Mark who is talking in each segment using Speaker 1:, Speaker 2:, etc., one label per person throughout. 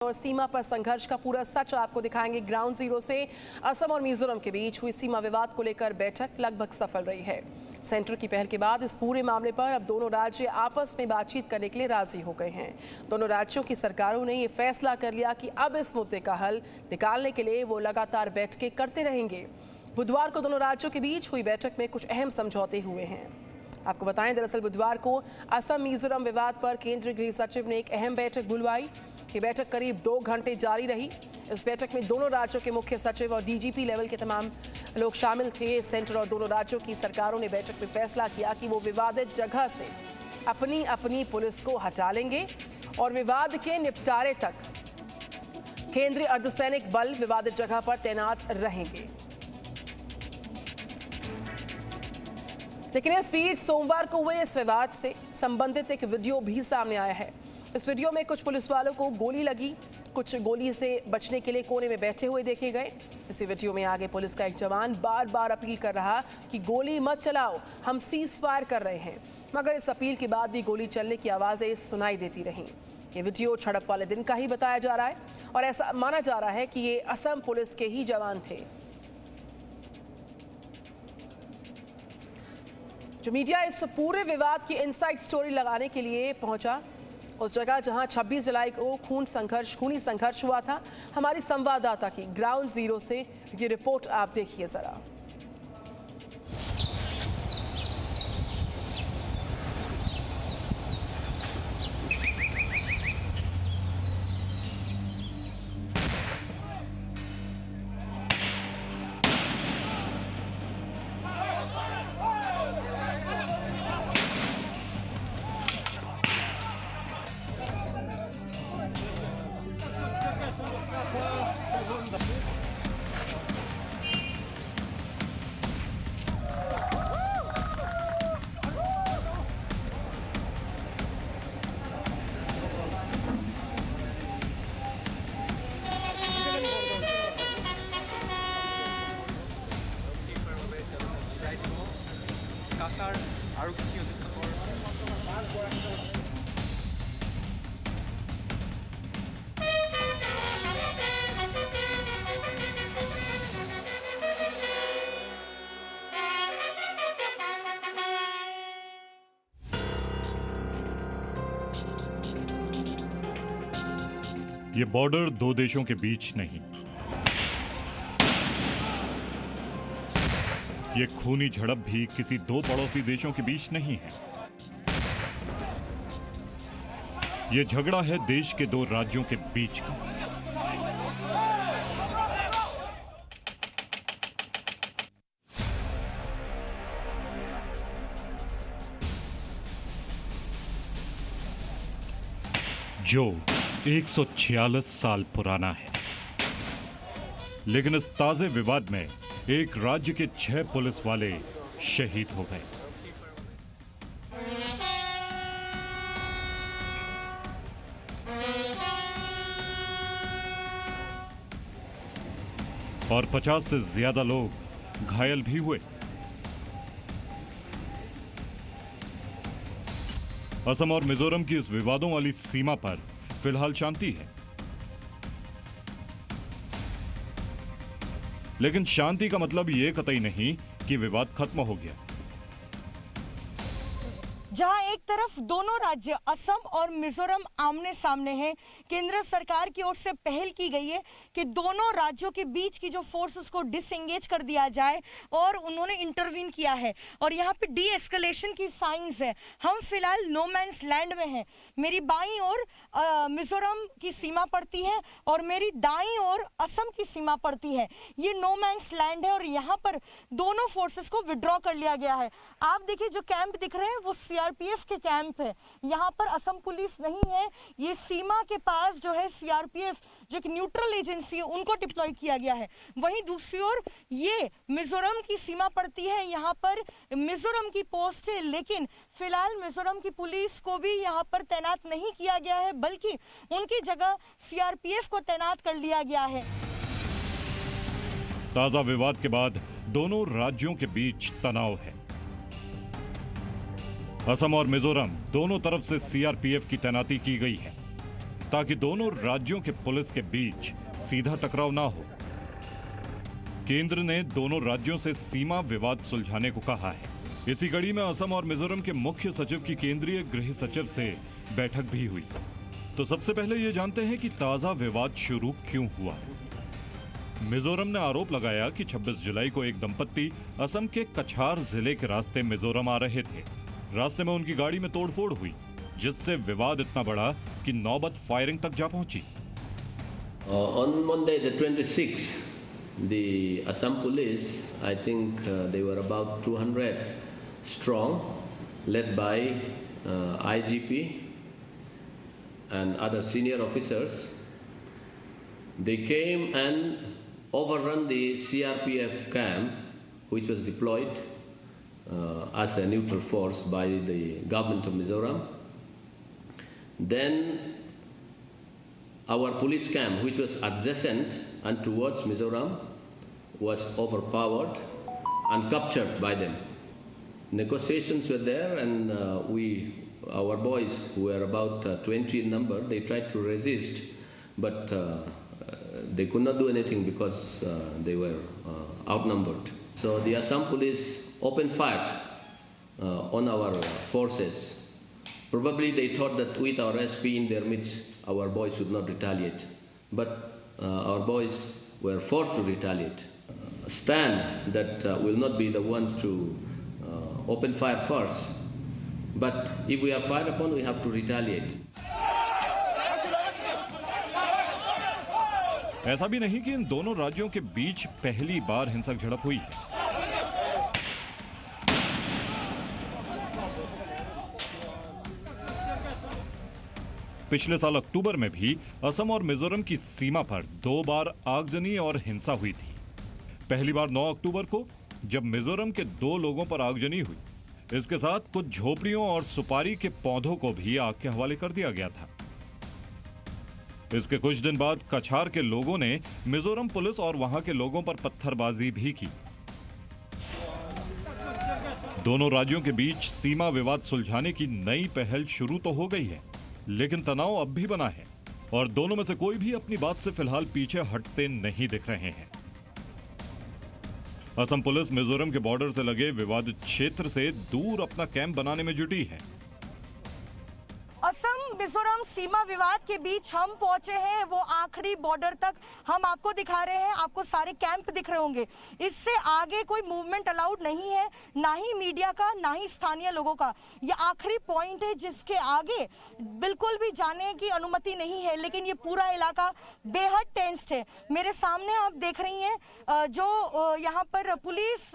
Speaker 1: और सीमा पर संघर्ष का पूरा सच आपको दिखाएंगे ग्राउंड जीरो से। असम और मिजोरम के बीच हुई सीमा विवाद को लेकर बैठक लगभग सफल रही है। सेंटर की पहल के बाद इस पूरे मामले पर अब दोनों राज्य आपस में बातचीत करने के लिए राजी हो गए हैं। दोनों राज्यों की सरकारों ने ये फैसला कर लिया कि अब इस मुद्दे का हल निकालने के लिए वो लगातार बैठकें करते रहेंगे। बुधवार को दोनों राज्यों के बीच हुई बैठक में कुछ अहम समझौते हुए हैं। आपको बताएं, दरअसल बुधवार को असम मिजोरम विवाद पर केंद्रीय गृह सचिव ने एक अहम बैठक बुलवाई। ये बैठक करीब 2 घंटे जारी रही। इस बैठक में दोनों राज्यों के मुख्य सचिव और डीजीपी लेवल के तमाम लोग शामिल थे। सेंटर और दोनों राज्यों की सरकारों ने बैठक में फैसला किया कि वो विवादित जगह से अपनी अपनी पुलिस को हटा लेंगे और विवाद के निपटारे तक केंद्रीय अर्धसैनिक बल विवादित जगह पर तैनात रहेंगे। लेकिन इस बीच सोमवार को हुए इस विवाद से संबंधित एक वीडियो भी सामने आया है। इस वीडियो में कुछ पुलिस वालों को गोली लगी, कुछ गोली से बचने के लिए कोने में बैठे हुए देखे गए। इसी वीडियो में आगे पुलिस का एक जवान बार बार अपील कर रहा कि गोली मत चलाओ, हम सीज फायर कर रहे हैं, मगर इस अपील के बाद भी गोली चलने की आवाजें सुनाई देती रहीं। ये वीडियो झड़प वाले दिन का ही बताया जा रहा है और ऐसा माना जा रहा है कि ये असम पुलिस के ही जवान थे। जो मीडिया इस पूरे विवाद की इनसाइड स्टोरी लगाने के लिए पहुंचा उस जगह जहां 26 जुलाई को खूनी संघर्ष हुआ था, हमारी संवाददाता की ग्राउंड जीरो से ये रिपोर्ट आप देखिए जरा।
Speaker 2: ये बॉर्डर दो देशों के बीच नहीं, ये खूनी झड़प भी किसी दो पड़ोसी देशों के बीच नहीं है। ये झगड़ा है देश के दो राज्यों के बीच का। जो 146 साल पुराना है। लेकिन इस ताजे विवाद में एक राज्य के 6 पुलिस वाले शहीद हो गए। और 50 से ज्यादा लोग घायल भी हुए। असम और मिजोरम की इस विवादों वाली सीमा पर फिलहाल शांति है, लेकिन शांति का मतलब यह कतई नहीं कि विवाद खत्म हो गया।
Speaker 3: जहां एक तरफ दोनों राज्य असम और मिजोरम आमने सामने हैं, केंद्र सरकार की ओर से पहल की गई है कि दोनों राज्यों के बीच की जो फोर्सेस को डिसएंगेज कर दिया जाए और उन्होंने इंटरवीन किया है और यहाँ पे डी एस्केलेशन की साइंस है। हम फिलहाल नो मैंस लैंड में हैं। मेरी बाईं ओर मिजोरम की सीमा पड़ती है और मेरी दाईं ओर असम की सीमा पड़ती है। ये नो मैंस लैंड है और यहाँ पर दोनों फोर्सेस को विड्रॉ कर लिया गया है। आप देखिए, जो कैंप दिख रहे हैं वो सीआरपीएफ के कैंप है। यहाँ पर असम पुलिस नहीं है। ये सीमा के पास जो है सीआरपीएफ, जो एक न्यूट्रल एजेंसी है, उनको डिप्लॉय किया गया है। वहीं दूसरी ओर ये मिजोरम की सीमा पड़ती है, यहाँ पर मिजोरम की पोस्ट है, लेकिन फिलहाल मिजोरम की पुलिस को भी यहाँ पर तैनात नहीं किया गया है, बल्कि उनकी जगह सीआरपीएफ को तैनात कर लिया गया है।
Speaker 2: ताजा विवाद के बाद दोनों राज्यों के बीच तनाव है। असम और मिजोरम दोनों तरफ से सीआरपीएफ की तैनाती की गई है। ताकि दोनों राज्यों के पुलिस के बीच सीधा टकराव ना हो। केंद्र ने दोनों राज्यों से सीमा विवाद सुलझाने को कहा है। इसी कड़ी में असम और मिजोरम के मुख्य सचिव की केंद्रीय गृह सचिव से बैठक भी हुई। तो सबसे पहले ये जानते हैं कि ताजा विवाद शुरू क्यों हुआ। मिजोरम ने आरोप लगाया कि 26 जुलाई को एक दंपत्ति असम के कछार जिले के रास्ते मिजोरम आ रहे थे। रास्ते में उनकी गाड़ी में तोड़फोड़ हुई, जिससे विवाद इतना बढ़ा कि नौबत फायरिंग तक जा पहुंची।
Speaker 4: On Monday the 26th, the Assam police, I think they were about 200 strong, led by IGP and other senior officers. They came and overrun the CRPF camp, which was deployed as a neutral force by the government of Mizoram. Then our police camp, which was adjacent and towards Mizoram, was overpowered and captured by them. Negotiations were there, and our boys, who were about 20 in number, they tried to resist, but they could not do anything because they were outnumbered. So the Assam police opened fire on our forces. Probably they thought that with our SP in their midst, our boys would not retaliate. But our boys were forced to retaliate. Stand that will not be the ones to open fire first. But if we are fired upon, we have to retaliate.
Speaker 2: ऐसा भी नहीं कि इन दोनों राज्यों के बीच पहली बार हिंसक झड़प हुई है। पिछले साल अक्टूबर में भी असम और मिजोरम की सीमा पर 2 बार आगजनी और हिंसा हुई थी। पहली बार 9 अक्टूबर को, जब मिजोरम के 2 लोगों पर आगजनी हुई। इसके साथ कुछ झोपड़ियों और सुपारी के पौधों को भी आग के हवाले कर दिया गया था। इसके कुछ दिन बाद कछार के लोगों ने मिजोरम पुलिस और वहां के लोगों पर पत्थरबाजी भी की। दोनों राज्यों के बीच सीमा विवाद सुलझाने की नई पहल शुरू तो हो गई है, लेकिन तनाव अब भी बना है और दोनों में से कोई भी अपनी बात से फिलहाल पीछे हटते नहीं दिख रहे हैं। असम पुलिस मिजोरम के बॉर्डर से लगे विवादित क्षेत्र से दूर अपना कैंप बनाने में जुटी है।
Speaker 3: असम मिजोरम सीमा विवाद के बीच हम पहुंचे हैं, वो आखिरी बॉर्डर तक हम आपको दिखा रहे हैं। आपको सारे कैंप दिख रहे होंगे। इससे आगे कोई मूवमेंट अलाउड नहीं है, ना ही मीडिया का, ना ही स्थानीय लोगों का। ये आखिरी पॉइंट है जिसके आगे बिल्कुल भी जाने की अनुमति नहीं है। लेकिन ये पूरा इलाका बेहद टेंस्ड है। मेरे सामने आप देख रही हैं जो यहाँ पर पुलिस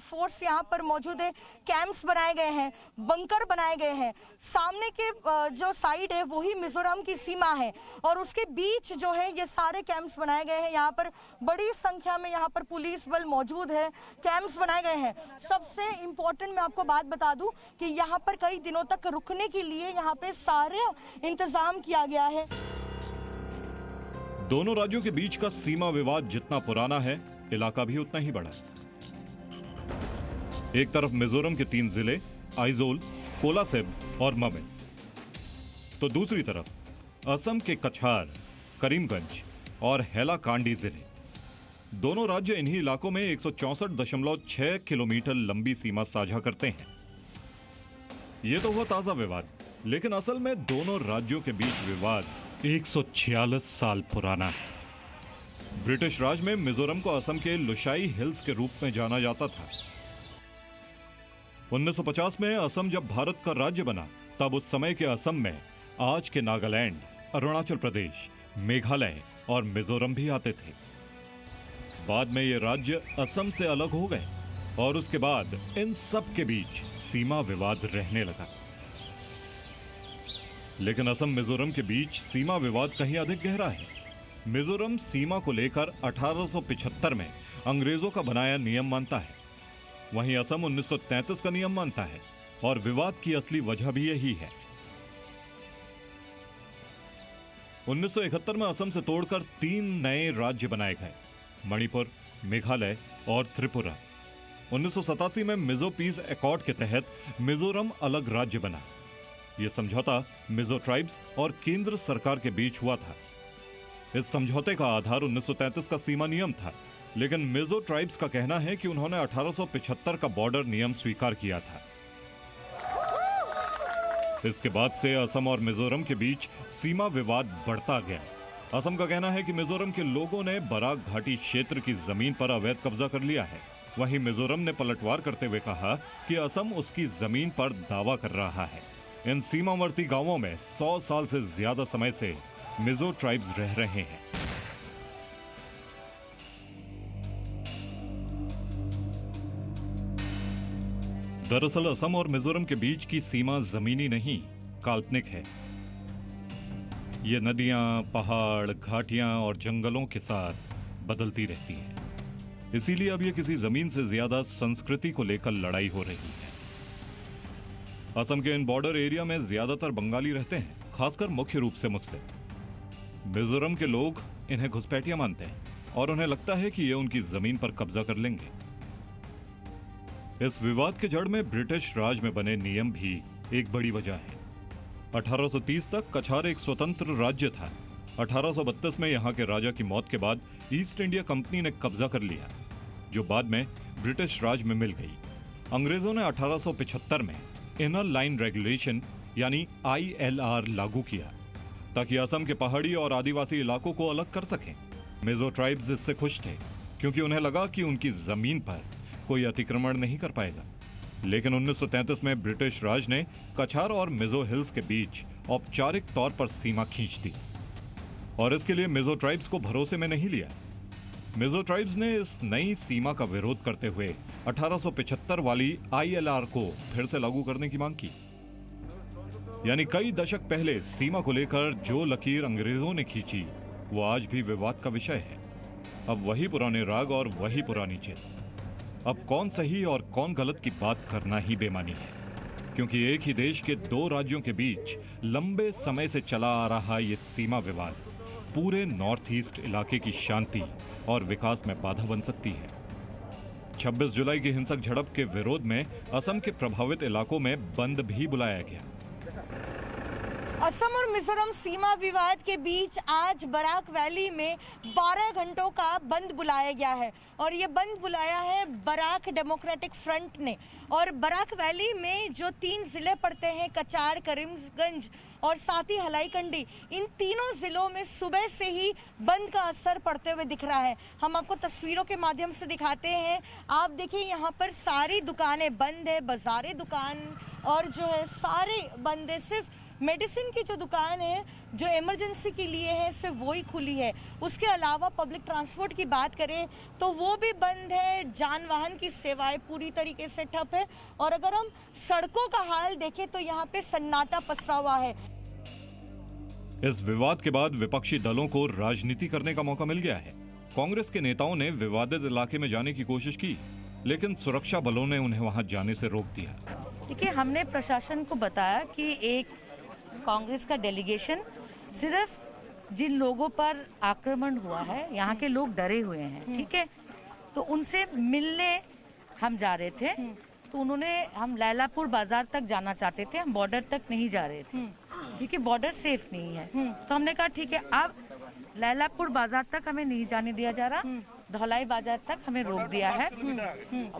Speaker 3: फोर्स यहाँ पर मौजूद है। कैंप्स बनाए गए हैं, बंकर बनाए गए हैं। सामने के जो साइड है वही मिजोरम की सीमा है और उसके बीच जो है ये सारे कैंप्स बनाए गए हैं। यहाँ पर बड़ी संख्या में यहाँ पर पुलिस बल मौजूद है, कैंप्स बनाए गए हैं। सबसे इम्पोर्टेंट मैं आपको बात बता दूं कि यहाँ पर कई दिनों तक रुकने के लिए यहाँ पे सारे इंतजाम किया गया है।
Speaker 2: दोनों राज्यों के बीच का सीमा विवाद जितना पुराना है, इलाका भी उतना ही बड़ा है। एक तरफ मिजोरम के 3 जिले आइजोल, कोलासिब और ममे, तो दूसरी तरफ असम के कछार, करीमगंज और हैलाकांडी जिले। दोनों राज्य इन्हीं इलाकों में 164.6 किलोमीटर लंबी सीमा साझा करते हैं। यह तो हुआ ताजा विवाद, लेकिन असल में दोनों राज्यों के बीच विवाद 146 साल पुराना है। ब्रिटिश राज में मिजोरम को असम के लुशाई हिल्स के रूप में जाना जाता था। 1950 में असम जब भारत का राज्य बना, तब उस समय के असम में आज के नागालैंड, अरुणाचल प्रदेश, मेघालय और मिजोरम भी आते थे। बाद में ये राज्य असम से अलग हो गए और उसके बाद इन सब के बीच सीमा विवाद रहने लगा। लेकिन असम मिजोरम के बीच सीमा विवाद कहीं अधिक गहरा है। मिजोरम सीमा को लेकर 1875 में अंग्रेजों का बनाया नियम मानता है, वहीं असम 1933 का नियम मानता है और विवाद की असली वजह भी यही है। 1971 में असम से तोड़कर 3 नए राज्य बनाए गए, मणिपुर, मेघालय और त्रिपुरा। 1987 में मिजो पीस एकॉर्ड के तहत मिजोरम अलग राज्य बना। ये समझौता मिजो ट्राइब्स और केंद्र सरकार के बीच हुआ था। इस समझौते का आधार 1933 का सीमा नियम था, लेकिन मिजो ट्राइब्स का कहना है कि उन्होंने 1875 का बॉर्डर नियम स्वीकार किया था। इसके बाद से असम और मिजोरम के बीच सीमा विवाद बढ़ता गया। असम का कहना है कि मिजोरम के लोगों ने बराक घाटी क्षेत्र की जमीन पर अवैध कब्जा कर लिया है। वहीं मिजोरम ने पलटवार करते हुए कहा कि असम उसकी जमीन पर दावा कर रहा है। इन सीमावर्ती गांवों में 100 साल से ज्यादा समय से मिजो ट्राइब्स रह रहे हैं। दरअसल असम और मिजोरम के बीच की सीमा जमीनी नहीं, काल्पनिक है। ये नदियां, पहाड़, घाटियां और जंगलों के साथ बदलती रहती हैं। इसीलिए अब ये किसी जमीन से ज्यादा संस्कृति को लेकर लड़ाई हो रही है। असम के इन बॉर्डर एरिया में ज्यादातर बंगाली रहते हैं, खासकर मुख्य रूप से मुस्लिम। मिजोरम के लोग इन्हें घुसपैठिया मानते हैं और उन्हें लगता है कि ये उनकी जमीन पर कब्जा कर लेंगे। इस विवाद के जड़ में ब्रिटिश राज में बने नियम भी एक बड़ी वजह है। 1830 तक कछार एक स्वतंत्र राज्य था। 1832 में यहाँ के राजा की मौत के बाद ईस्ट इंडिया कंपनी ने कब्जा कर लिया, जो बाद में ब्रिटिश राज में मिल गई। अंग्रेजों ने 1875 में इनर लाइन रेगुलेशन यानी ILR लागू किया, ताकि असम के पहाड़ी और आदिवासी इलाकों को अलग कर सकें। मिजो ट्राइब्स इससे खुश थे, क्योंकि उन्हें लगा कि उनकी जमीन पर कोई अतिक्रमण नहीं कर पाएगा। लेकिन 1933 में ब्रिटिश राज ने कछार और मिजो हिल्स के बीच औपचारिक तौर पर सीमा खींच दी और इसके लिए मिजो ट्राइब्स को भरोसे में नहीं लिया। मिजो ट्राइब्स ने इस नई सीमा का विरोध करते हुए 1875 वाली ILR को फिर से लागू करने की मांग की। यानी कई दशक पहले सीमा को लेकर जो लकीर अंग्रेजों ने खींची, वो आज भी विवाद का विषय है। अब वही पुराने राग और वही पुरानी जिद। अब कौन सही और कौन गलत की बात करना ही बेमानी है, क्योंकि एक ही देश के दो राज्यों के बीच लंबे समय से चला आ रहा ये सीमा विवाद पूरे नॉर्थ ईस्ट इलाके की शांति और विकास में बाधा बन सकती है। 26 जुलाई की हिंसक झड़प के विरोध में असम के प्रभावित इलाकों में बंद भी बुलाया गया।
Speaker 3: असम और मिजोरम सीमा विवाद के बीच आज बराक वैली में 12 घंटों का बंद बुलाया गया है और ये बंद बुलाया है बराक डेमोक्रेटिक फ्रंट ने। और बराक वैली में जो 3 जिले पड़ते हैं, कचार, करीमगंज और साथ ही हलाईकंडी, इन तीनों जिलों में सुबह से ही बंद का असर पड़ते हुए दिख रहा है। हम आपको तस्वीरों के माध्यम से दिखाते हैं। आप देखिए यहाँ पर सारी दुकानें बंद है, बाजारें दुकान और जो है सारे बंद है। सिर्फ मेडिसिन की जो दुकान है जो इमरजेंसी के लिए है सिर्फ वही खुली है। उसके अलावा पब्लिक ट्रांसपोर्ट की बात करें तो वो भी बंद है। जान वाहन की सेवाएं पूरी तरीके से ठप है और अगर हम सड़कों का हाल देखें तो यहाँ पे सन्नाटा पसरा हुआ है।
Speaker 2: इस विवाद के बाद विपक्षी दलों को राजनीति करने का मौका मिल गया है। कांग्रेस के नेताओं ने विवादित इलाके में जाने की कोशिश की, लेकिन सुरक्षा बलों ने उन्हें वहां जाने से रोक दिया।
Speaker 5: देखिए, हमने प्रशासन को बताया कि एक कांग्रेस का डेलीगेशन सिर्फ जिन लोगों पर आक्रमण हुआ है, यहाँ के लोग डरे हुए हैं, ठीक है, तो उनसे मिलने हम जा रहे थे। तो उन्होंने, हम लैलापुर बाजार तक जाना चाहते थे, हम बॉर्डर तक नहीं जा रहे थे क्योंकि बॉर्डर सेफ नहीं है। तो हमने कहा ठीक है, अब लैलापुर बाजार तक हमें नहीं जाने दिया जा रहा, धौलाई बाजार तक हमें रोक दिया है।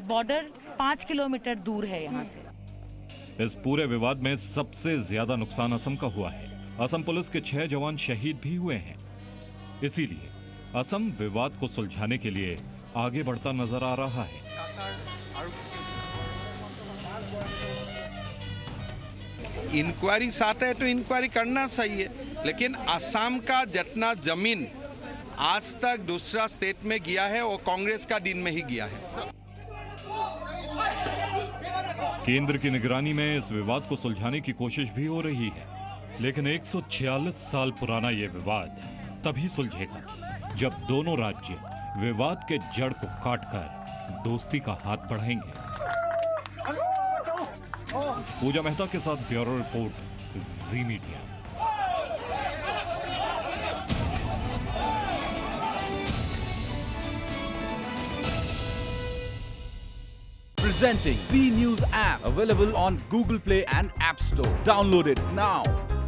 Speaker 5: बॉर्डर 5 किलोमीटर दूर है यहाँ से।
Speaker 2: इस पूरे विवाद में सबसे ज्यादा नुकसान असम का हुआ है। असम पुलिस के 6 जवान शहीद भी हुए हैं। इसीलिए असम विवाद को सुलझाने के लिए आगे बढ़ता नजर आ रहा है।
Speaker 6: इंक्वायरी साथ है तो इंक्वायरी करना सही है, लेकिन असम का जितना जमीन आज तक दूसरा स्टेट में गया है वो कांग्रेस का दिन में ही गया है।
Speaker 2: केंद्र की निगरानी में इस विवाद को सुलझाने की कोशिश भी हो रही है, लेकिन 146 साल पुराना यह विवाद तभी सुलझेगा जब दोनों राज्य विवाद के जड़ को काटकर दोस्ती का हाथ बढ़ाएंगे। पूजा मेहता के साथ bureau report, ji media.
Speaker 7: Presenting B News app, available on Google Play and App Store. Download it now.